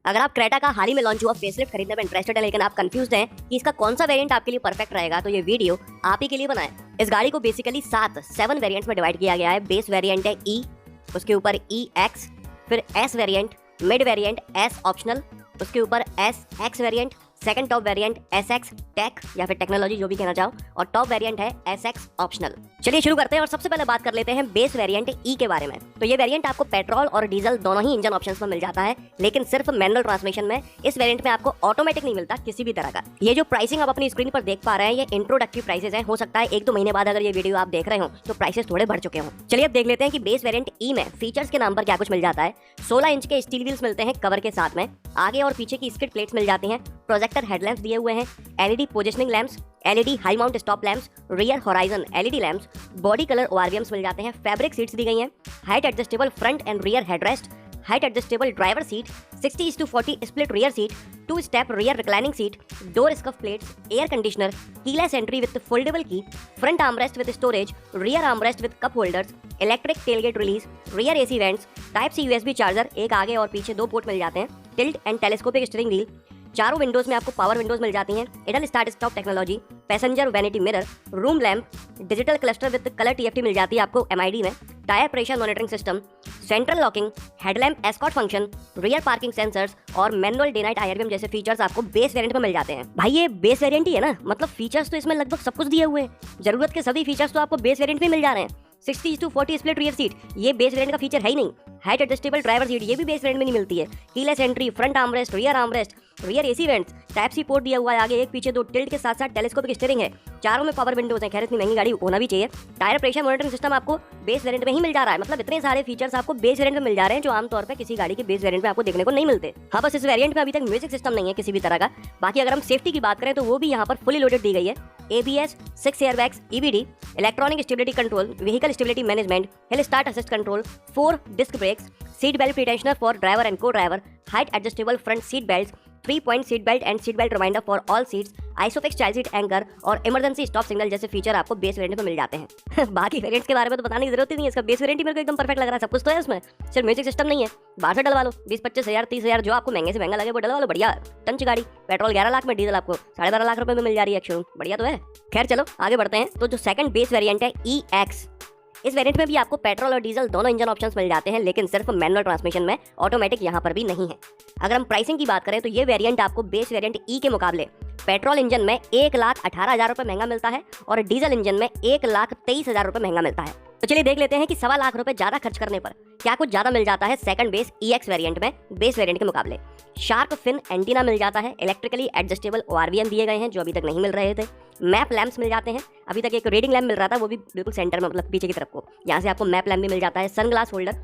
अगर आप क्रेटा का हाल ही में लॉन्च हुआ फेसलिफ्ट खरीदने में इंटरेस्टेड है लेकिन आप कंफ्यूज्ड हैं कि इसका कौन सा वेरिएंट आपके लिए परफेक्ट रहेगा, तो ये वीडियो आप ही के लिए बना है। इस गाड़ी को बेसिकली 7 वेरिएंट्स में डिवाइड किया गया है। बेस वेरिएंट है ई, उसके ऊपर ई एक्स, फिर S variant, mid variant S optional, उसके ऊपर S X variant, second top variant S X tech या फिर टेक्नोलॉजी जो भी कहना चाहो, और टॉप वेरिएंट है एस एक्स ऑप्शनल। चलिए शुरू करते हैं और सबसे पहले बात कर लेते हैं बेस वेरिएंट ई के बारे में। तो ये वेरिएंट आपको पेट्रोल और डीजल दोनों ही इंजन ऑप्शंस में मिल जाता है, लेकिन सिर्फ मैनुअल ट्रांसमिशन में। इस वेरिएंट में आपको ऑटोमेटिक नहीं मिलता किसी भी तरह का। ये जो प्राइसिंग आप अपनी स्क्रीन पर देख पा रहे हैं ये इंट्रोडक्टरी प्राइसेस हैं। हो सकता है 1-2 महीने बाद अगर ये वीडियो आप देख रहे हो तो प्राइसेस थोड़े बढ़ चुके हों। चलिए अब देख लेते हैं कि बेस वेरिएंट ई में फीचर्स के नाम पर क्या कुछ मिल जाता है। 16 इंच के स्टील व्हील्स मिलते हैं कवर के साथ में, आगे और पीछे की स्किड प्लेट्स मिल जाती हैं, प्रोजेक्टर हेडलैम्प्स दिए हुए हैं, LED positioning lamps, LED high mount stop lamps, rear horizon LED lamps, body colour ORVMs मिल जाते हैं, फैब्रिक सीट्स दी गई हैं, height adjustable front and rear headrest, height adjustable driver seat, 60:40 split rear seat, 2 step rear reclining seat, door scuff plates, air conditioner, keyless entry with foldable key, front armrest with storage, rear armrest with cup holders, electric tailgate release, rear AC vents, type C USB charger, एक आगे और पीछे 2 port मिल जाते हैं, tilt and telescopic steering wheel, चारों windows में आपको पावर विंडोज मिल जाती हैं, idle start stop technology, passenger vanity mirror, room lamp, digital cluster with colour TFT मिल जाती है आपको एमआईडी में, tyre pressure monitoring system, central locking, headlamp escort function, rear parking sensors और मैनुअल डे नाइट आईआरवीएम जैसे features आपको base variant में मिल जाते हैं। भाई ये बेस वेरिएंट ही है ना, मतलब फीचर्स तो इसमें लगभग सब कुछ दिए हुए हैं। जरूरत के सभी फीचर्स तो आपको बेस वेरिएंट में मिल जा रहे हैं। 60:40 स्प्लिट रियर सीट, ये बेस वेरिएंट का फीचर है ही नहीं। हाइट एडजस्टेबल ड्राइवर सीट, ये भी बेस वेरिएंट में नहीं मिलती है। Keyless entry, front armrest, rear AC vents, type C port दिया हुआ है आगे, एक पीछे 2 टिल्ट के साथ साथ टेलीस्कोपिक स्टीयरिंग है, चारों में पावर विंडोज हैं। खैर इतनी महंगी गाड़ी होना भी चाहिए। टायर प्रेशर मॉनिटरिंग सिस्टम आपको बेस वेरिएंट में ही मिल जा रहा है। मतलब इतने सारे फीचर्स आपको बेस वेरिएंट में मिल जा रहे हैं जो आमतौर पर किसी गाड़ी के बेस वेरिएंट में आपको देखने को नहीं मिलते। हाँ, बस इस वेरिएंट में अभी तक म्यूजिक सिस्टम नहीं है किसी भी तरह का। बाकी अगर हम सेफ्टी की बात करें तो वो भी यहाँ पर फुली लोडेड दी गई है। ABS, 6 airbags, EBD, electronic stability control, vehicle stability management, hill start assist control, 4 disc brakes, seat belt pretensioner for driver and co driver, height adjustable front seat belt, 3-point seat belt and seat belt reminder for all seats, Isofix child seat anchor और emergency stop signal जैसे feature आपको base variant में मिल जाते हैं। बाकी variants के बारे में तो बताने की जरूरत ही नहीं है, इसका बेस वेरिएंट ही मेरे को एकदम परफेक्ट लग रहा है। सब कुछ तो है इसमें, सिर्फ म्यूजिक सिस्टम नहीं है। बाहर से डलवा लो 20-25 हज़ार 30 हज़ार जो आपको महंगे से महंगा लगे वो डलवा लो। बढ़िया टंच गाड़ी, पेट्रोल 11 लाख में, डीजल आपको 12.5 लाख रुपए में मिल जा रही है शोरूम। बढ़िया तो है। खैर चलो आगे बढ़ते हैं। तो जो सेकंड बेस वेरिएंट है ई एक्स, इस वेरिएंट में भी आपको पेट्रोल और डीजल दोनों इंजन ऑप्शंस मिल जाते हैं, लेकिन सिर्फ मैनुअल ट्रांसमिशन में, ऑटोमेटिक यहाँ पर भी नहीं है। अगर हम प्राइसिंग की बात करें तो ये वेरिएंट आपको बेस वेरिएंट ई के मुकाबले पेट्रोल इंजन में 1,18,000 रुपए महंगा मिलता है और डीजल इंजन में 1,23,000 रुपए महंगा मिलता है। तो चलिए देख लेते हैं कि 1.25 लाख रुपए ज्यादा खर्च करने पर क्या कुछ ज्यादा मिल जाता है सेकंड बेस EX वेरिएंट में बेस वेरिएंट के मुकाबले। शार्क फिन एंटीना मिल जाता है, इलेक्ट्रिकली एडजस्टेबल ORVM दिए गए हैं जो अभी तक नहीं मिल रहे थे, मैप लैंप्स मिल जाते हैं। अभी तक एक रीडिंग लैंप मिल रहा था, वो भी बिल्कुल सेंटर में, मतलब पीछे की तरफ को, यहाँ से आपको मैप लैंप भी मिल जाता है। सनग्लास होल्डर,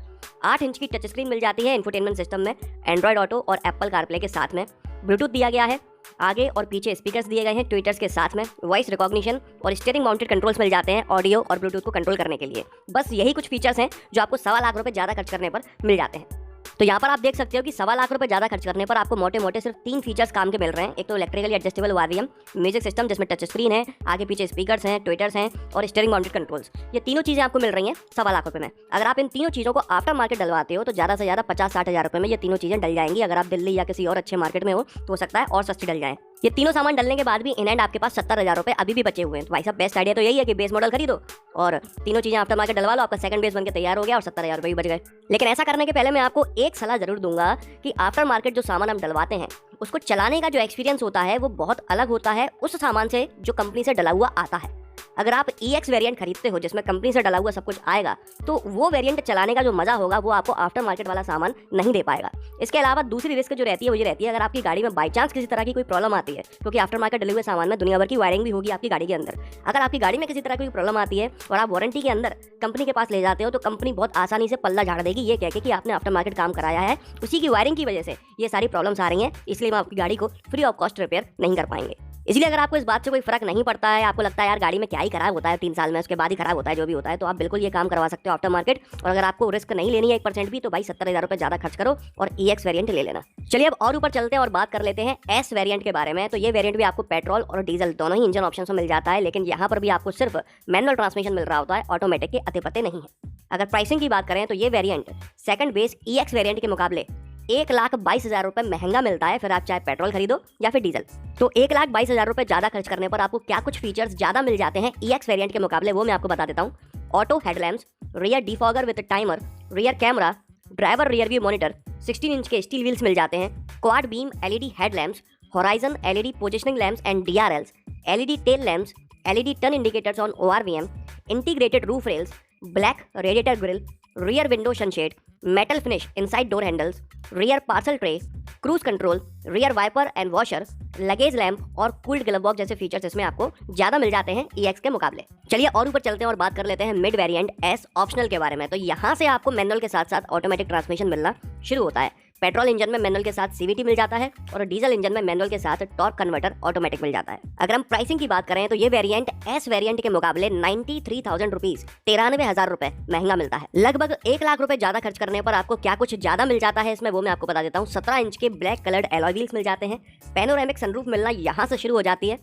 8 इंच की टच स्क्रीन मिल जाती है इंफोटेनमेंट सिस्टम में, एंड्रॉइड ऑटो और एप्पल कारप्ले के साथ में, ब्लूटूथ दिया गया है, आगे और पीछे स्पीकर्स दिए गए हैं ट्विटर्स के साथ में, वॉइस रिकॉग्निशन और स्टीयरिंग माउंटेड कंट्रोल्स मिल जाते हैं ऑडियो और ब्लूटूथ को कंट्रोल करने के लिए। बस यही कुछ फीचर्स हैं जो आपको 1.25 लाख रुपए ज्यादा खर्च करने पर मिल जाते हैं। तो यहाँ पर आप देख सकते हो कि 1.25 लाख रुपए ज्यादा खर्च करने पर आपको मोटे मोटे सिर्फ 3 फीचर्स काम के मिल रहे हैं। एक तो electrically adjustable ORVM, music system जिसमें टच स्क्रीन है, आगे पीछे स्पीकर्स हैं, ट्विटर्स हैं और स्टीयरिंग माउंटेड कंट्रोल्स। ये तीनों चीजें आपको मिल रही हैं 1.25 लाख रुपए में। अगर आप इन तीनों चीजों को आफ्टर मार्केट डलवाते हो तो ज्यादा से ज्यादा 50-60 हज़ार रुपए में ये तीनों चीजें डल जाएंगी। अगर आप दिल्ली या किसी और अच्छे मार्केट में हो सकता है और सस्ती डल जाए। ये तीनों सामान डलने के बाद भी इन एंड आपके पास 70,000 रुपए अभी भी बचे हुए हैं। तो भाई साहब बेस्ट आइडिया तो यही है कि बेस मॉडल खरीदो और तीनों चीजें आफ्टर मार्केट डलवा लो, आपका सेकंड बेस बनके तैयार हो गया और 70,000 रुपए भी बच गए। लेकिन ऐसा करने के पहले मैं आपको एक सलाह जरूर दूंगा कि आफ्टर मार्केट जो सामान हम डलवाते हैं उसको चलाने का जो एक्सपीरियंस होता है वो बहुत अलग होता है उस सामान से जो कंपनी से डला हुआ आता है। अगर आप EX वेरिएंट खरीदते हो जिसमें कंपनी से डला हुआ सब कुछ आएगा तो वो वेरिएंट चलाने का जो मजा होगा वो आपको आफ्टर मार्केट वाला सामान नहीं दे पाएगा। इसके अलावा दूसरी रिस्क जो रहती है वो ये रहती है, अगर आपकी गाड़ी में बाई चांस किसी तरह की कोई प्रॉब्लम आती है, क्योंकि आफ्टर मार्केट डले हुए सामान में दुनिया भर की वायरिंग भी होगी आपकी गाड़ी के अंदर। अगर आपकी गाड़ी में किसी तरह की कोई प्रॉब्लम आती है और आप वारंटी के अंदर कंपनी के पास ले जाते हो तो कंपनी बहुत आसानी से पल्ला झाड़ देगी ये कह के कि आपने आफ्टर मार्केट काम कराया है, उसी की वायरिंग की वजह से ये सारी प्रॉब्लम्स आ रही हैं, इसलिए हम आपकी गाड़ी को फ्री ऑफ कॉस्ट रिपेयर नहीं कर पाएंगे। इसलिए अगर आपको इस बात से कोई फर्क नहीं पड़ता है, आपको लगता है यार गाड़ी में क्या ही खराब होता है 3 साल में, उसके बाद ही खराब होता है जो भी होता है, तो आप बिल्कुल ये काम करवा सकते हो आफ्टर मार्केट। और अगर आपको रिस्क नहीं लेनी है 1% भी तो भाई 70,000 रुपए ज्यादा खर्च करो और EX वेरिएंट ले लेना। चलिए अब और ऊपर चलते हैं और बात कर लेते हैं S वेरिएंट के बारे में। तो ये वेरिएंट भी आपको पेट्रोल और डीजल दोनों ही इंजन ऑप्शन में मिल जाता है, लेकिन यहाँ पर भी आपको सिर्फ मैनुअल ट्रांसमिशन मिल रहा होता है, ऑटोमेटिक के अते पते नहीं है। अगर प्राइसिंग की बात करें तो ये variant second base EX variant के मुकाबले 1,22,000 रुपए महंगा मिलता है, फिर आप चाहे पेट्रोल खरीदो या फिर डीजल। तो 1,22,000 रुपए ज्यादा खर्च करने पर आपको क्या कुछ फीचर्स ज्यादा मिल जाते हैं EX वेरिएंट के मुकाबले, वो मैं आपको बता देता हूँ। Auto headlamps, rear defogger with timer, rear camera, driver rear view monitor, 16 inch के स्टील व्हील्स मिल जाते हैं, quad beam LED headlamps, horizon LED positioning lamps and DRLs, LED tail lamps, LED turn indicators on ORVM, integrated roof rails, black radiator grille, rear window sunshade, metal finish inside door handles, rear parcel tray, cruise control, rear wiper and washer, luggage lamp और cooled glove box जैसे features इसमें आपको ज्यादा मिल जाते हैं EX के मुकाबले। चलिए और ऊपर चलते हैं और बात कर लेते हैं मिड वेरिएंट S ऑप्शनल के बारे में। तो यहाँ से आपको मैनुअल के साथ साथ ऑटोमेटिक ट्रांसमिशन मिलना शुरू होता है। पेट्रोल इंजन में मैनुअल के साथ CVT मिल जाता है और डीजल इंजन में मैनुअल के साथ टॉर्क कन्वर्टर ऑटोमेटिक मिल जाता है। अगर हम प्राइसिंग की बात करें तो ये वेरिएंट S वेरिएंट के मुकाबले 93,000 रुपीज 93,000 रुपए महंगा मिलता है। लगभग 1 लाख रुपए ज्यादा खर्च करने पर आपको क्या कुछ ज्यादा मिल जाता है इसमें, वो मैं आपको बता देता हूँ। 17 इंच के ब्लैक कलर्ड एलॉय व्हील्स मिल जाते हैं, पैनोरामिक सनरूफ मिलना यहाँ से शुरू हो जाती है,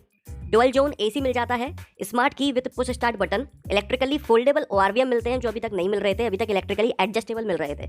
डुअल जोन AC मिल जाता है, स्मार्ट की with push start button, electrically foldable ORVM मिलते हैं जो अभी तक नहीं मिल रहे थे, अभी तक इलेक्ट्रिकली एडजस्टेबल मिल रहे थे,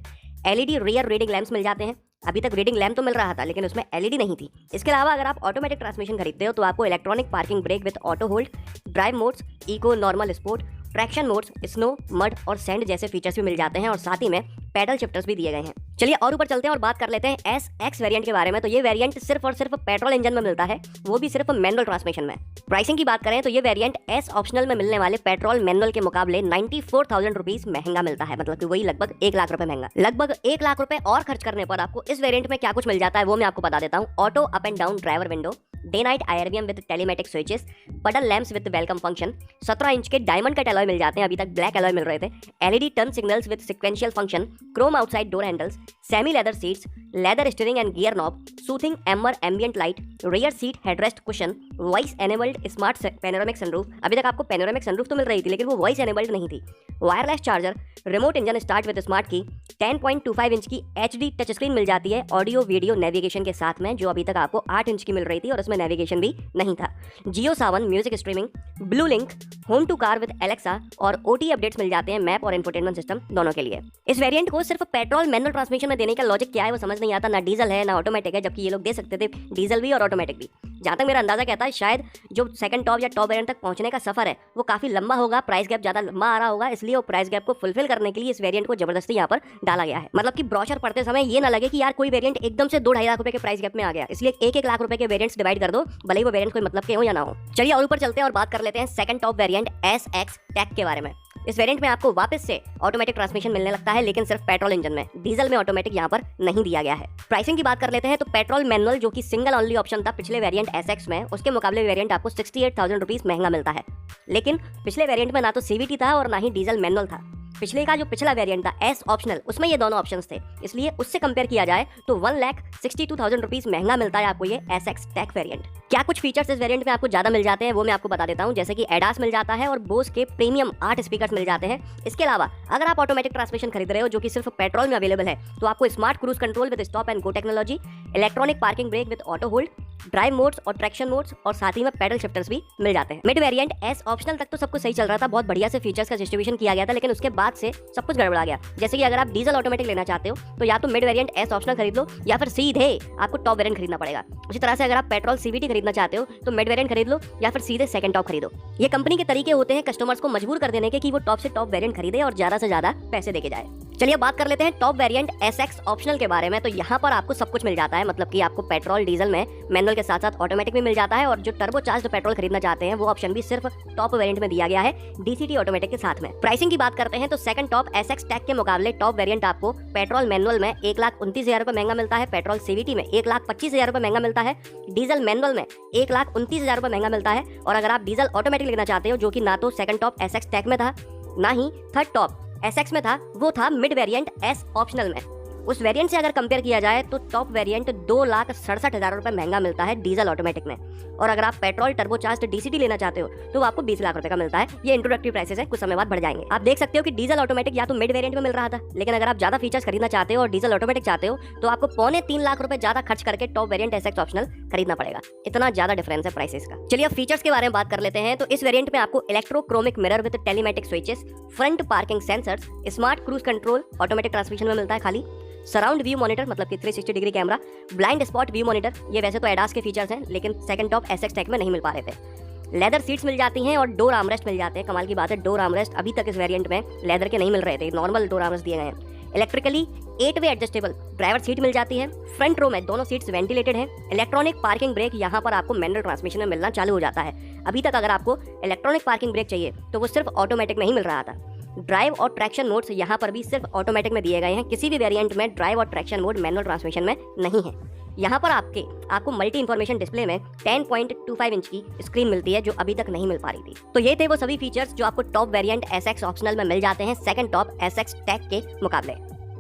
LED रियर रीडिंग लैंप्स मिल जाते हैं, अभी तक रीडिंग लैंप तो मिल रहा था लेकिन उसमें LED नहीं थी। इसके अलावा अगर आप ऑटोमेटिक ट्रांसमिशन खरीदते हो तो आपको electronic parking brake with auto hold, drive modes, eco, normal, sport, traction modes, snow, mud और सैंड जैसे फीचर्स भी मिल जाते हैं और साथ ही में पैडल शिफ्टर्स भी दिए गए हैं। चलिए और ऊपर चलते हैं और बात कर लेते हैं SX वेरिएंट के बारे में। तो ये वेरिएंट सिर्फ और सिर्फ पेट्रोल इंजन में मिलता है, वो भी सिर्फ मैनुअल ट्रांसमिशन में। प्राइसिंग की बात करें तो ये वेरिएंट S ऑप्शनल में मिलने वाले पेट्रोल मैनुअल के मुकाबले 94,000 रुपीज महंगा मिलता है, मतलब कि वही लगभग 1 लाख रुपए महंगा। लगभग 1 लाख रुपए और खर्च करने पर आपको इस वेरिएंट में क्या कुछ मिल जाता है वो मैं आपको बता देता हूँ। Auto up and down driver window, day night IRVM with telematic switches, puddle lamps with welcome function, 17 inch के डायमंड कट एलॉय मिल जाते हैं, अभी तक ब्लैक एलॉय मिल रहे थे, LED turn signals with sequential function, Chrome outside door handles, semi leather seats, leather steering and gear knob, soothing amber ambient light, rear seat headrest cushion, voice enabled smart panoramic sunroof, अभी तक आपको panoramic sunroof तो मिल रही थी लेकिन वो voice enabled नहीं थी, wireless charger, remote engine start with smart की, 10.25 इंच की HD टच स्क्रीन मिल जाती है ऑडियो वीडियो नेविगेशन के साथ में, जो अभी तक आपको 8 इंच की मिल रही थी और उसमें नेविगेशन भी नहीं था, Jio Saavn music streaming, blue link, home to car with Alexa और OT अपडेट्स मिल जाते हैं मैप और इंफोटेनमेंट सिस्टम दोनों के लिए। इस वेरिएंट को सिर्फ पेट्रोल मैनुअल ट्रांसमिशन में देने का लॉजिक क्या है वो समझ नहीं आता, ना डीजल है ना ऑटोमेटिक है, जबकि ये लोग दे सकते थे डीजल भी और ऑटोमेटिक भी। जहां तक मेरा अंदाजा कहता है शायद जो सेकंड टॉप या टॉप वेरिएंट तक पहुंचने का सफर है वो काफी लंबा होगा, प्राइस गैप ज्यादा लंबा आ रहा होगा, इसलिए वो प्राइस गैप को फुलफिल करने के लिए इस वेरिएंट को जबरदस्ती यहाँ पर डाला गया है। मतलब कि ब्रोशर पढ़ते समय ये ना लगे कि यार कोई वेरिएंट एकदम से 2-2.5 लाख रुपए के प्राइस गैप में आ गया, इसलिए 1-1 लाख रुपए के वेरिएंट्स डिवाइड कर दो, भले ही वो वेरिएंट कोई मतलब के हो या ना हो। चलिए और ऊपर चलते हैं और बात कर लेते हैं second top variant SX tech के बारे में। इस वेरिएंट में आपको वापस से ऑटोमेटिक ट्रांसमिशन मिलने लगता है लेकिन सिर्फ पेट्रोल इंजन में, डीजल में ऑटोमेटिक यहाँ पर नहीं दिया गया है। प्राइसिंग की बात कर लेते हैं तो पेट्रोल मैनुअल जो कि सिंगल ओनली ऑप्शन था पिछले वेरिएंट SX में, उसके मुकाबले वेरिएंट आपको 68,000 रुपीज महंगा मिलता है। लेकिन पिछले वेरिएंट में ना तो CVT था और ना ही डीजल मैनुअल था। पिछले का जो पिछला वेरिएंट था S ऑप्शनल, उसमें ये दोनों ऑप्शंस थे, इसलिए उससे कंपेयर किया जाए तो 1,62,000 रुपीज महंगा मिलता है आपको ये SX टेक वेरिएंट। क्या कुछ फीचर्स इस वेरिएंट में आपको ज्यादा मिल जाते हैं वो मैं आपको बता देता हूं, जैसे कि ADAS मिल जाता है और बोस के प्रीमियम 8 स्पीकर्स मिल जाते हैं। इसके अलावा अगर आप ऑटोमेटिक ट्रांसमिशन खरीद रहे हो जो कि सिर्फ पेट्रोल में अवेलेबल है तो आपको smart cruise control with stop and go technology, electronic parking brake with auto hold, drive modes और ट्रैक्शन मोड्स और साथ ही में पैडल शिफ्टर्स भी मिल जाते हैं। मिड वेरिएंट S ऑप्शनल तक तो सब कुछ सही चल रहा था, बहुत बढ़िया से फीचर्स का डिस्ट्रीब्यूशन किया गया था, लेकिन उसके बाद से सब कुछ गड़बड़ा गया। जैसे कि अगर आप डीजल ऑटोमेटिक लेना चाहते हो तो या तो मिड वेरिएंट S ऑप्शनल खरीद लो या फिर सीधे आपको टॉप वेरिएंट खरीदना पड़ेगा। उसी तरह से अगर आप पेट्रोल CVT खरीदना चाहते हो तो मिड वेरिएंट खरीद लो या फिर सीधे सेकंड टॉप खरीदो। ये कंपनी के तरीके होते हैं कस्टमर्स को मजबूर कर देने के कि वो टॉप से टॉप वेरिएंट खरीदे और ज्यादा से ज्यादा पैसे देके जाए। चलिए बात कर लेते हैं टॉप वेरिएंट SX ऑप्शनल के बारे में। तो यहाँ पर आपको सब कुछ मिल जाता है, मतलब कि आपको पेट्रोल डीजल में मैनुअल के साथ साथ ऑटोमेटिक भी मिल जाता है और जो टर्बो चार्ज्ड पेट्रोल खरीदना चाहते हैं वो ऑप्शन भी सिर्फ टॉप वेरिएंट में दिया गया है DCT ऑटोमेटिक के साथ में। प्राइसिंग की बात करते हैं तो सेकंड टॉप SX टेक के मुकाबले टॉप वेरिएंट आपको पेट्रोल मैनुअल में 1,29,000 रुपए महंगा मिलता है, पेट्रोल CVT में 1,25,000 रुपए महंगा मिलता है, डीजल मैनुअल में 1,29,000 रुपए महंगा मिलता है। और अगर आप डीजल ऑटोमेटिक लेना चाहते हो जो कि ना तो सेकंड टॉप SX टेक में था ना ही थर्ड टॉप SX में था, वो था मिड वेरिएंट S ऑप्शनल में। उस वेरिएंट से अगर कंपेयर किया जाए तो टॉप वेरिएंट 2,67,000 रुपए महंगा मिलता है डीजल ऑटोमेटिक में। और अगर आप पेट्रोल टर्बोचार्ज्ड DCT लेना चाहते हो तो आपको 20 लाख रुपए का मिलता है। ये इंट्रोडक्टरी प्राइसेस है, कुछ समय बाद बढ़ जाएंगे। आप देख सकते हो कि डीजल ऑटोमेटिक या तो मिड वेरिएंट में मिल रहा था, लेकिन अगर आप ज्यादा फीचर्स खरीदना चाहते हो और डीजल ऑटोमेटिक चाहते हो तो आपको 2.25 लाख रुपए ज्यादा खर्च करके टॉप वेरिएंट SX ऑप्शनल खरीदना पड़ेगा। इतना ज्यादा डिफरेंस है प्राइसेस का। चलिए अब फीचर्स के बारे में बात कर लेते हैं। तो इस वेरिएंट में आपको electrochromic mirror with telematic switches, front parking sensors, smart cruise control automatic transmission में मिलता है खाली, सराउंड व्यू मॉनिटर मतलब कि 360 degree camera, blind spot view monitor, ये वैसे तो एडास के फीचर्स हैं लेकिन सेकंड टॉप एसएक्स टेक में नहीं मिल पा रहे थे। लेदर सीट्स मिल जाती हैं और डोर आर्मरेस्ट मिल जाते हैं। कमाल की बात है, डोर आर्मरेस्ट अभी तक इस वेरिएंट में लेदर के नहीं मिल रहे थे, नॉर्मल डोर आर्मरेस्ट दिए गए हैं। Electrically 8 way adjustable driver seat मिल जाती है। फ्रंट रो में दोनों सीट्स वेंटिलेटेड हैं। इलेक्ट्रॉनिक पार्किंग ब्रेक यहाँ पर आपको मैनुअल ट्रांसमिशन में मिलना चालू हो जाता है। अभी तक अगर आपको इलेक्ट्रॉनिक पार्किंग ब्रेक चाहिए तो वो सिर्फ ऑटोमेटिक में ही मिल रहा था। ड्राइव और ट्रैक्शन मोड्स यहाँ पर भी सिर्फ ऑटोमेटिक में दिए गए हैं। किसी भी वेरिएंट में ड्राइव और ट्रैक्शन मोड मैनुअल ट्रांसमिशन में नहीं है। यहाँ पर आपको मल्टी इन्फॉर्मेशन डिस्प्ले में 10.25 इंच की स्क्रीन मिलती है जो अभी तक नहीं मिल पा रही थी। तो ये थे वो सभी फीचर्स जो आपको टॉप वेरिएंट एसएक्स ऑप्शनल में मिल जाते हैं सेकंड टॉप एसएक्स टेक के मुकाबले।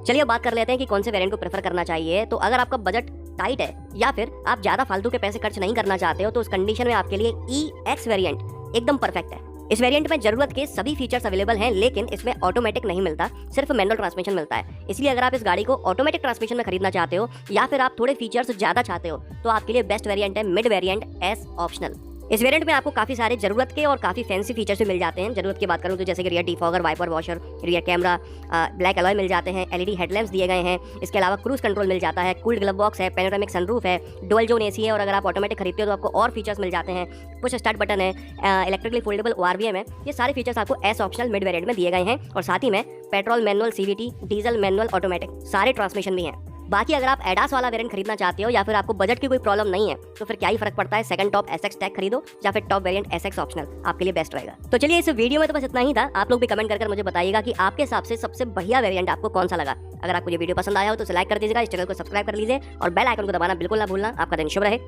चलिए अब बात कर लेते हैं कि कौन से वेरिएंट को प्रेफर करना चाहिए। तो अगर आपका बजट टाइट है या फिर आप ज्यादा फालतू के पैसे खर्च नहीं करना चाहते हो तो उस कंडीशन में आपके लिए EX वेरिएंट एकदम परफेक्ट है। इस वेरिएंट में जरूरत के सभी फीचर्स अवेलेबल हैं लेकिन इसमें ऑटोमेटिक नहीं मिलता, सिर्फ मैनुअल ट्रांसमिशन मिलता है। इसलिए अगर आप इस गाड़ी को ऑटोमेटिक ट्रांसमिशन में खरीदना चाहते हो या फिर आप थोड़े फीचर्स ज्यादा चाहते हो तो आपके लिए बेस्ट वेरिएंट है मिड वेरिएंट एस ऑप्शनल। इस वेरिएंट में आपको काफी सारे जरूरत के और काफी फैंसी फीचर्स भी मिल जाते हैं। जरूरत की बात करूं तो जैसे कि rear defogger, wiper washer, rear camera, black alloy मिल जाते हैं, LED हेडलैम्प्स दिए गए हैं। इसके अलावा क्रूज कंट्रोल मिल जाता है, कूल्ड ग्लव बॉक्स है, पैनोरामिक सनरूफ है, डुअल जोन AC है और अगर आप ऑटोमेटिक खरीदते हो तो आपको और फीचर्स मिल जाते हैं। पुश स्टार्ट बटन है, इलेक्ट्रिकली फोल्डेबल ORVM है। ये सारे फीचर्स आपको एस ऑप्शनल मिड वेरिएंट में दिए गए हैं और साथ ही में petrol manual CVT, diesel manual automatic सारे ट्रांसमिशन भी हैं। बाकी अगर आप एडास वाला वेरिएंट खरीदना चाहते हो या फिर आपको बजट की कोई प्रॉब्लम नहीं है तो फिर क्या ही फर्क पड़ता है, सेकंड टॉप एसएक्स टेक खरीदो या फिर टॉप वेरिएंट एसएक्स ऑप्शनल आपके लिए बेस्ट रहेगा। तो चलिए इस वीडियो में तो बस इतना ही था। आप लोग भी कमेंट कर मुझे बताइएगा कि आपके हिसाब से सबसे बढ़िया वेरिएंट आपको कौन सा लगा। अगर आपको ये वीडियो पसंद आया हो तो लाइक कर दीजिएगा, इस चैनल को सब्सक्राइब कर लीजिए और बेल आइकन को दबाना बिल्कुल ना भूलना। आपका दिन शुभ रहे।